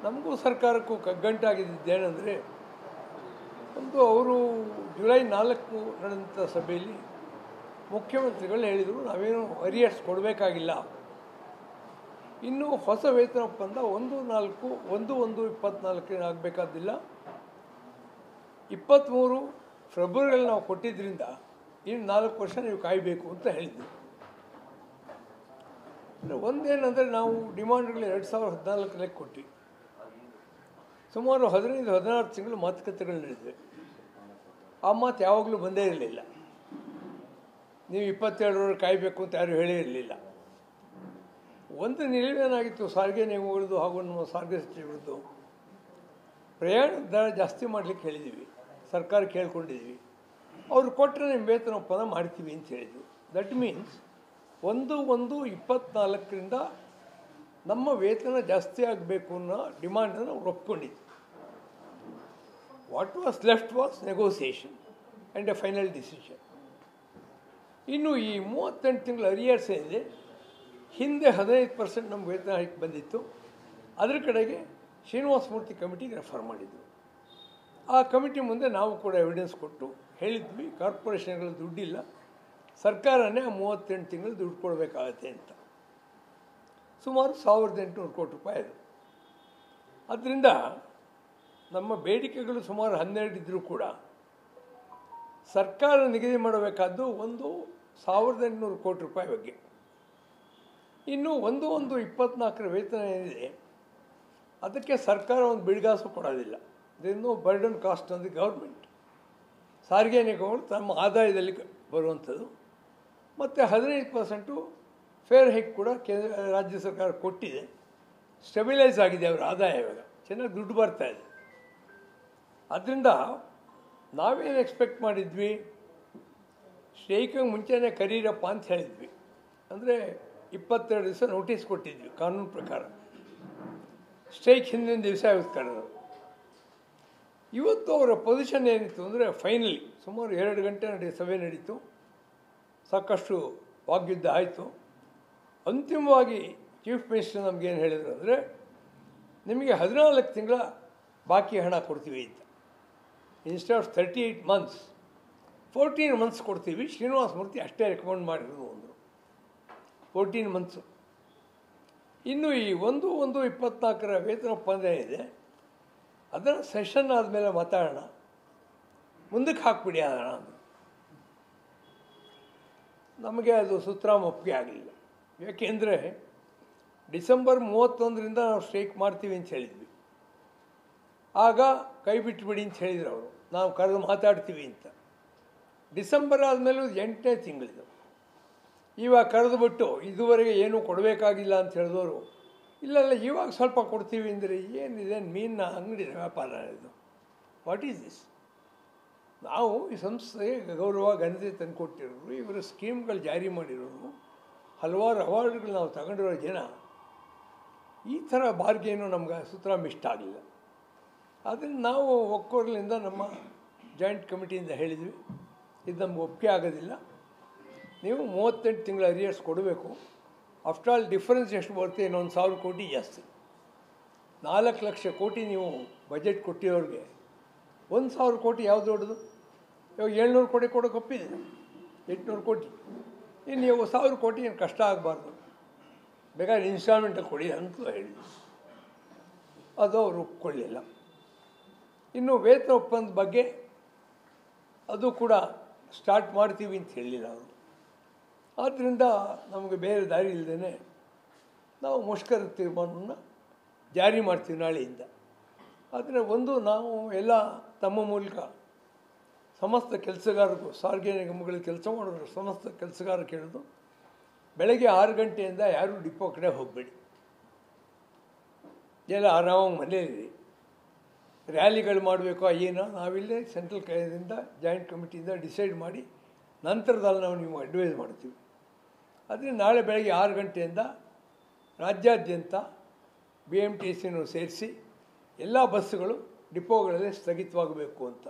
ನಮಗೂ ಸರ್ಕಾರಕ್ಕೂ ಕಗ್ಗಂಟಾಗಿದ್ದೇನೆಂದರೆ, ಒಂದು ಅವರು ಜುಲೈ 4 ನಡೆದಂಥ ಸಭೆಯಲ್ಲಿ ಮುಖ್ಯಮಂತ್ರಿಗಳು ಹೇಳಿದರು, ನಾವೇನು ಅರಿಯರ್ಸ್ ಕೊಡಬೇಕಾಗಿಲ್ಲ, ಇನ್ನು ಹೊಸ ವೇತನ ಒಪ್ಪಂದ 1/4/1/24 ಆಗಬೇಕಾದಿಲ್ಲ, 23 ಫೆಬ್ರವರಿಯಲ್ಲಿ ನಾವು ಕೊಟ್ಟಿದ್ದರಿಂದ ಇನ್ನು 4 ವರ್ಷ ನೀವು ಕಾಯಬೇಕು ಅಂತ ಹೇಳಿದ್ರು. ಒಂದೇನೆಂದರೆ, ನಾವು ಡಿಮಾಂಡ್ಗಳು 2014 ಕೊಟ್ಟು ಸುಮಾರು 15-16 ತಿಂಗಳು ಮಾತುಕತೆಗಳು ನಡೆದಿವೆ. ಆ ಮಾತು ಯಾವಾಗಲೂ ಬಂದೇ ಇರಲಿಲ್ಲ. ನೀವು 27 ಕಾಯಬೇಕು ಅಂತ ಯಾರು ಹೇಳೇ ಇರಲಿಲ್ಲ. ಒಂದು ನಿಲುವೇನಾಗಿತ್ತು, ಸಾರಿಗೆ ನಿಯಮಗಳದ್ದು ಹಾಗೂ ನಮ್ಮ ಸಾರಿಗೆ ಸಚಿವರದ್ದು, ಪ್ರಯಾಣ ದರ ಜಾಸ್ತಿ ಮಾಡಲಿಕ್ಕೆ ಹೇಳಿದ್ದೀವಿ, ಸರ್ಕಾರ ಕೇಳ್ಕೊಂಡಿದ್ದೀವಿ, ಅವರು ಕೊಟ್ಟರೆ ನಿಮ್ಮ ವೇತನ ಒಪ್ಪಂದ ಮಾಡ್ತೀವಿ ಅಂತ ಹೇಳಿದ್ರು. ದಟ್ ಮೀನ್ಸ್ 1/1/24 ನಮ್ಮ ವೇತನ ಜಾಸ್ತಿ ಆಗಬೇಕು ಅನ್ನೋ ಡಿಮಾಂಡನ್ನು ಅವ್ರು ಒಪ್ಕೊಂಡಿದ್ದು. What was left was negotiation and a final decision. ಇನ್ನು ಈ 38 ತಿಂಗಳ ಅರಿಯರ್ಸ್ ಏನಿದೆ, ಹಿಂದೆ 15% ನಮ್ಮ ವೇತನ ಹೈಕ್ ಬಂದಿತ್ತು, ಅದರ ಕಡೆಗೆ ಶ್ರೀನಿವಾಸ ಮೂರ್ತಿ ಕಮಿಟಿಗೆ ರೆಫರ್ ಮಾಡಿದ್ರು. ಆ ಕಮಿಟಿ ಮುಂದೆ ನಾವು ಕೂಡ ಎವಿಡೆನ್ಸ್ ಕೊಟ್ಟು ಹೇಳಿದ್ವಿ, ಕಾರ್ಪೊರೇಷನ್ಗಳ ದುಡ್ಡಿಲ್ಲ, ಸರ್ಕಾರನೇ 38 ತಿಂಗಳು ದುಡ್ಡು ಕೊಡಬೇಕಾಗತ್ತೆ ಅಂತ. ಸುಮಾರು 1800 ಕೋಟಿ ರೂಪಾಯಿ ಅದು. ಅದರಿಂದ ನಮ್ಮ ಬೇಡಿಕೆಗಳು ಸುಮಾರು 12 ಇದ್ದರೂ ಕೂಡ ಸರ್ಕಾರ ನಿಗದಿ ಮಾಡಬೇಕಾದ್ದು 1800 ಕೋಟಿ ರೂಪಾಯಿ ಬಗ್ಗೆ. ಇನ್ನು 1/1/24 ವೇತನ ಏನಿದೆ, ಅದಕ್ಕೆ ಸರ್ಕಾರ ಒಂದು ಬಿಡುಗಾಸು ಕೊಡೋದಿಲ್ಲ. ಇದನ್ನು burden cost on the government. ಸಾರಿಗೆ ನಿಗಮಗಳು ತಮ್ಮ ಆದಾಯದಲ್ಲಿ ಬರುವಂಥದ್ದು. ಮತ್ತು 15% ಫೇರ್ ಹೈಕ್ ಕೂಡ ರಾಜ್ಯ ಸರ್ಕಾರ ಕೊಟ್ಟಿದೆ. ಸ್ಟೆಬಿಲೈಸ್ ಆಗಿದೆ ಅವರ ಆದಾಯ, ಇವಾಗ ಚೆನ್ನಾಗಿ ದುಡ್ಡು ಬರ್ತಾಯಿದೆ. ಅದರಿಂದ ನಾವೇನು ಎಕ್ಸ್ಪೆಕ್ಟ್ ಮಾಡಿದ್ವಿ, ಸ್ಟ್ರೈಕಿಗೆ ಮುಂಚೆನೇ ಕರೀರಪ್ಪ ಅಂತ ಹೇಳಿದ್ವಿ. ಅಂದರೆ 22 ದಿವಸ ನೋಟಿಸ್ ಕೊಟ್ಟಿದ್ವಿ ಕಾನೂನು ಪ್ರಕಾರ. ಸ್ಟ್ರೈಕ್ ಹಿಂದಿನ ದಿವಸ ಇವತ್ತು ಕರೆದು. ಇವತ್ತು ಅವರ ಪೊಸಿಷನ್ ಏನಿತ್ತು ಅಂದರೆ, ಫೈನಲಿ ಸುಮಾರು 2 ಗಂಟೆ ಸಭೆ ನಡೀತು, ಸಾಕಷ್ಟು ವಾಗ್ಯುದ್ಧ ಆಯಿತು. ಅಂತಿಮವಾಗಿ ಚೀಫ್ ಮಿನಿಸ್ಟರ್ ನಮಗೇನು ಹೇಳಿದರು ಅಂದರೆ, ನಿಮಗೆ 14 ತಿಂಗಳ ಬಾಕಿ ಹಣ ಕೊಡ್ತೀವಿ ಅಂತ. ಇನ್ಸ್ಟೆಡ್ ಆಫ್ 38 ಮಂತ್ಸ್ 14 ಮಂತ್ಸ್ ಕೊಡ್ತೀವಿ. ಶ್ರೀನಿವಾಸ ಮೂರ್ತಿ ಅಷ್ಟೇ ರೆಕಮೆಂಡ್ ಮಾಡಿರೋದು ಅಂದರು, 14 ಮಂತ್ಸು. ಇನ್ನು ಈ 1/1/24 ವೇತನ ಒಪ್ಪಂದ ಇದೆ, ಅದನ್ನು ಸೆಷನ್ ಆದಮೇಲೆ ಮಾತಾಡೋಣ, ಮುಂದಕ್ಕೆ ಹಾಕ್ಬಿಡಿ ಅದನ್ನು ಅಂದರು. ನಮಗೆ ಅದು ಸುತರಾಮ್ ಒಪ್ಪಿಗೆ ಆಗಲಿಲ್ಲ. ಯಾಕೆಂದರೆ ಡಿಸೆಂಬರ್ 31 ನಾವು ಸ್ಟ್ರೈಕ್ ಮಾಡ್ತೀವಿ ಅಂತ ಹೇಳಿದ್ವಿ. ಆಗ ಕೈ ಬಿಟ್ಟುಬಿಡಿ ಅಂತ ಹೇಳಿದ್ರು ಅವರು, ನಾವು ಕರೆದು ಮಾತಾಡ್ತೀವಿ ಅಂತ. ಡಿಸೆಂಬರ್ ಆದಮೇಲೂ 8ನೇ ತಿಂಗಳಿದು. ಇವಾಗ ಕರೆದು ಬಿಟ್ಟು ಇದುವರೆಗೆ ಏನೂ ಕೊಡಬೇಕಾಗಿಲ್ಲ ಅಂತ ಹೇಳಿದವರು, ಇಲ್ಲ ಇವಾಗ ಸ್ವಲ್ಪ ಕೊಡ್ತೀವಿ ಅಂದರೆ ಏನಿದೆ, ಮೀನಿನ ಅಂಗಡಿ ವ್ಯಾಪಾರ ಇದು, ವಾಟ್ ಈಸ್ ದಿಸ್? ನಾವು ಈ ಸಂಸ್ಥೆಗೆ ಗೌರವ ಘನತೆ ತಂದು ಕೊಟ್ಟಿರೋರು, ಇವರ ಸ್ಕೀಮ್ಗಳು ಜಾರಿ ಮಾಡಿರೋರು, ಹಲವಾರು ಅವಾರ್ಡ್ಗಳು ನಾವು ತಗೊಂಡಿರೋ ಜನ, ಈ ಥರ ಬಾರ್ಗೇನು ನಮ್ಗೆ ಸುತರಾಮ್ ಇಷ್ಟ ಆಗಲಿಲ್ಲ. ಆದ್ದರಿಂದ ನಾವು ಒಕ್ಕೋರ್ಲಿಂದ ನಮ್ಮ ಜಾಯಿಂಟ್ ಕಮಿಟಿಯಿಂದ ಹೇಳಿದ್ವಿ, ಇದು ನಮ್ಗೆ ಒಪ್ಪಿಗೆ ಆಗೋದಿಲ್ಲ, ನೀವು 38 ತಿಂಗಳ ಅರಿಯರ್ಸ್ ಕೊಡಬೇಕು. ಆಫ್ಟರ್ ಆಲ್ ಡಿಫರೆನ್ಸ್ ಎಷ್ಟು ಬರುತ್ತೆ, ಇನ್ನೊಂದು 1000 ಕೋಟಿ ಜಾಸ್ತಿ. 4 ಲಕ್ಷ ಕೋಟಿ ನೀವು ಬಜೆಟ್ ಕೊಟ್ಟಿರೋರಿಗೆ 1000 ಕೋಟಿ ಯಾವುದು ದೊಡ್ಡದು? ಇವಾಗ 700 ಕೋಟಿ ಕೊಡೋಕೆ ಒಪ್ಪಿದೆ, 800 ಕೋಟಿ. ಇನ್ನು ನೀವು 1000 ಕೋಟಿ ಏನು ಕಷ್ಟ ಆಗಬಾರ್ದು, ಬೇಕಾದ್ರೆ ಇನ್ಸ್ಟಾಲ್ಮೆಂಟಲ್ಲಿ ಕೊಡಿ ಅಂತ ಹೇಳಿದ್ವಿ. ಅದು ಅವರು ಒಪ್ಕೊಳ್ಳಿಲ್ಲ. ಇನ್ನು ವೇತನ ಒಪ್ಪಂದ ಬಗ್ಗೆ ಅದು ಕೂಡ ಸ್ಟಾರ್ಟ್ ಮಾಡ್ತೀವಿ ಅಂತ ಹೇಳಲಿಲ್ಲ ಅವರು. ಆದ್ದರಿಂದ ನಮಗೆ ಬೇರೆ ದಾರಿ ಇಲ್ಲದೇ ನಾವು ಮುಷ್ಕರ ತೀರ್ಮಾನವನ್ನು ಜಾರಿ ಮಾಡ್ತೀವಿ ನಾಳೆಯಿಂದ. ಆದರೆ ನಾವು ಎಲ್ಲ ತಮ್ಮ ಮೂಲಕ ಸಮಸ್ತ ಕೆಲಸಗಾರರಿಗೂ, ಸಾರಿಗೆ ನಿಗಮಗಳಲ್ಲಿ ಕೆಲಸ ಮಾಡೋರು ಸಮಸ್ತ ಕೆಲಸಗಾರ ಕೇಳೋದು, ಬೆಳಗ್ಗೆ 6 ಗಂಟೆಯಿಂದ ಯಾರೂ ಡಿಪೋ ಕಡೆ ಹೋಗಬೇಡಿ, ಎಲ್ಲ ಆರಾಮಾಗಿ ಮನೆಯಲ್ಲಿ ರ್ಯಾಲಿಗಳು ಮಾಡಬೇಕು. ಏನೋ ನಾವಿಲ್ಲೇ ಸೆಂಟ್ರಲ್ ಕೈಯಿಂದ ಜಾಯಿಂಟ್ ಕಮಿಟಿಯಿಂದ ಡಿಸೈಡ್ ಮಾಡಿ ನಂತರದಲ್ಲಿ ನಾವು ನೀವು ಅಡ್ವೈಸ್ ಮಾಡ್ತೀವಿ. ಆದರೆ ನಾಳೆ ಬೆಳಗ್ಗೆ 6 ಗಂಟೆಯಿಂದ ರಾಜ್ಯಾದ್ಯಂತ BMTCನೂ ಸೇರಿಸಿ ಎಲ್ಲ ಬಸ್ಸುಗಳು ಡಿಪೋಗಳಲ್ಲಿ ಸ್ಥಗಿತವಾಗಬೇಕು ಅಂತ.